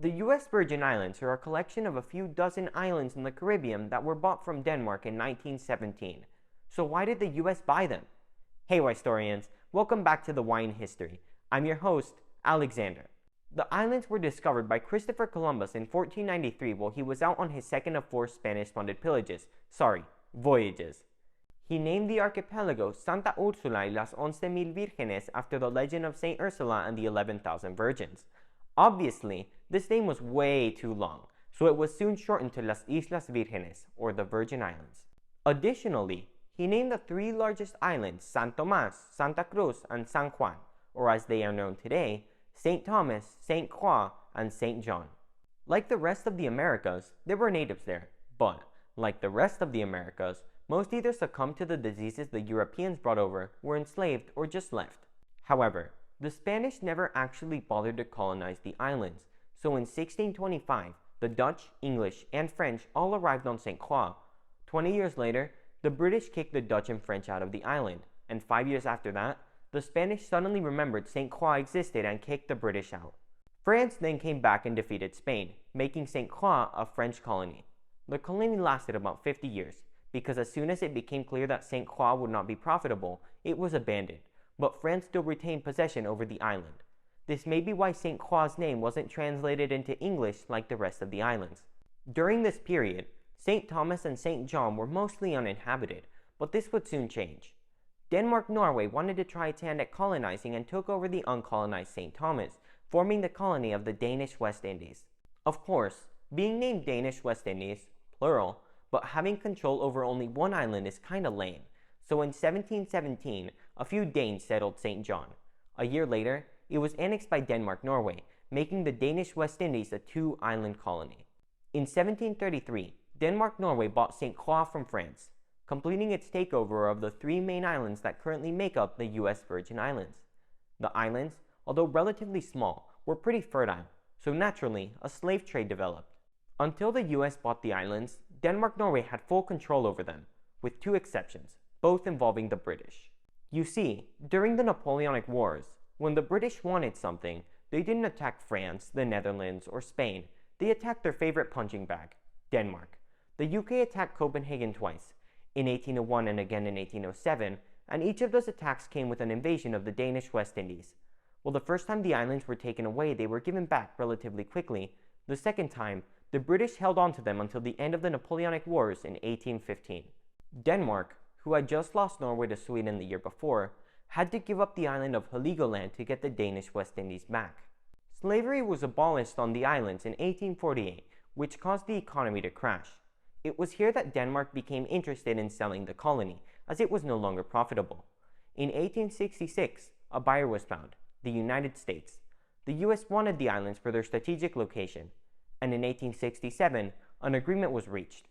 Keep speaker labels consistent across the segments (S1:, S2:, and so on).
S1: The US Virgin Islands are a collection of a few dozen islands in the Caribbean that were bought from Denmark in 1917. So why did the US buy them? Hey historians, welcome back to the Wine History. I'm your host, Alexander. The islands were discovered by Christopher Columbus in 1493 while he was out on his second of four Spanish-funded voyages. He named the archipelago Santa Úrsula y las 11,000 Vírgenes after the legend of Saint Ursula and the 11,000 Virgins. Obviously, this name was way too long, so it was soon shortened to Las Islas Vírgenes, or the Virgin Islands. Additionally, he named the three largest islands San Tomás, Santa Cruz, and San Juan, or as they are known today, St. Thomas, St. Croix, and St. John. Like the rest of the Americas, there were natives there, but, like the rest of the Americas, most either succumbed to the diseases the Europeans brought over, were enslaved, or just left. However, the Spanish never actually bothered to colonize the islands, so in 1625, the Dutch, English, and French all arrived on St. Croix. 20 years later, the British kicked the Dutch and French out of the island, and 5 years after that, the Spanish suddenly remembered St. Croix existed and kicked the British out. France then came back and defeated Spain, making St. Croix a French colony. The colony lasted about 50 years, because as soon as it became clear that St. Croix would not be profitable, it was abandoned, but France still retained possession over the island. This may be why St. Croix's name wasn't translated into English like the rest of the islands. During this period, St. Thomas and St. John were mostly uninhabited, but this would soon change. Denmark-Norway wanted to try its hand at colonizing and took over the uncolonized St. Thomas, forming the colony of the Danish West Indies. Of course, being named Danish West Indies, plural, but having control over only one island is kinda lame, so in 1717, a few Danes settled St. John. A year later, it was annexed by Denmark-Norway, making the Danish West Indies a two-island colony. In 1733, Denmark-Norway bought St. Croix from France, completing its takeover of the three main islands that currently make up the US Virgin Islands. The islands, although relatively small, were pretty fertile, so naturally, a slave trade developed. Until the US bought the islands, Denmark-Norway had full control over them, with two exceptions, both involving the British. You see, during the Napoleonic Wars, when the British wanted something, they didn't attack France, the Netherlands, or Spain. They attacked their favorite punching bag, Denmark. The UK attacked Copenhagen twice, in 1801 and again in 1807, and each of those attacks came with an invasion of the Danish West Indies. Well, the first time the islands were taken away, they were given back relatively quickly. The second time, the British held on to them until the end of the Napoleonic Wars in 1815. Denmark, who had just lost Norway to Sweden the year before, had to give up the island of Heligoland to get the Danish West Indies back. Slavery was abolished on the islands in 1848, which caused the economy to crash. It was here that Denmark became interested in selling the colony, as it was no longer profitable. In 1866, a buyer was found, the United States. The US wanted the islands for their strategic location, and in 1867, an agreement was reached.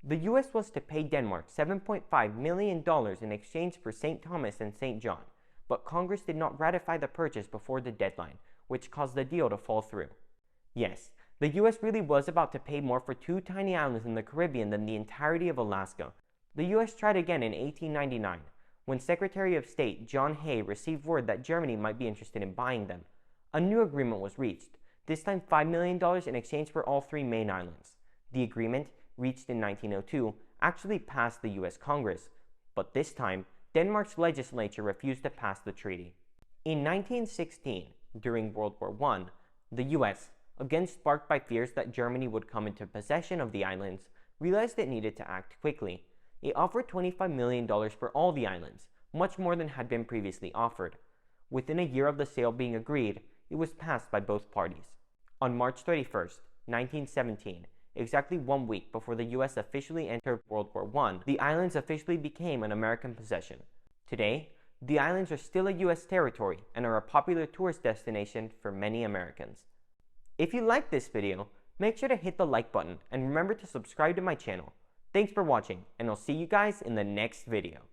S1: The US was to pay Denmark $7.5 million in exchange for St. Thomas and St. John, but Congress did not ratify the purchase before the deadline, which caused the deal to fall through. Yes, the US really was about to pay more for two tiny islands in the Caribbean than the entirety of Alaska. The US tried again in 1899, when Secretary of State John Hay received word that Germany might be interested in buying them. A new agreement was reached, this time $5 million in exchange for all three main islands. The agreement, reached in 1902, actually passed the US Congress, but this time, Denmark's legislature refused to pass the treaty. In 1916, during World War I, the US, again sparked by fears that Germany would come into possession of the islands, realized it needed to act quickly. It offered $25 million for all the islands, much more than had been previously offered. Within a year of the sale being agreed, it was passed by both parties. On March 31st, 1917, exactly 1 week before the US officially entered World War I, the islands officially became an American possession. Today, the islands are still a US territory and are a popular tourist destination for many Americans. If you liked this video, make sure to hit the like button and remember to subscribe to my channel. Thanks for watching, and I'll see you guys in the next video.